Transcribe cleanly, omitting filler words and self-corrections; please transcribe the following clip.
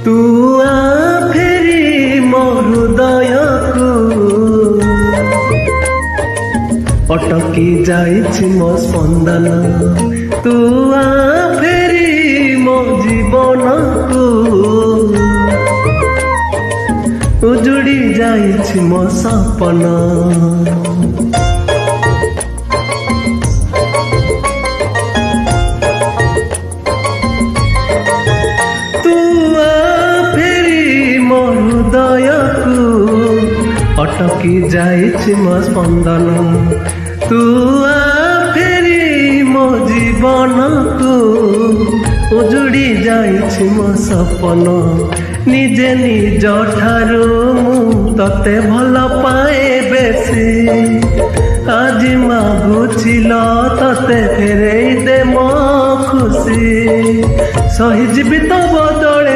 तू आ फेरी मो हृदयकु अटकी जाइछि मो स्पंदन तू आ फेरी मो जीवनकु उजुड़ी जाइछि मो सपन अटकी जाइछि मो स्पंदन तू आ फेरी मो जीवनकु उजुड़ी जाइछि मो सपन निजे निज ठारू मु तते भल पाए बेसी आज मागुछिल तते फेरेई दे मो खुशी सही जीवित बदले।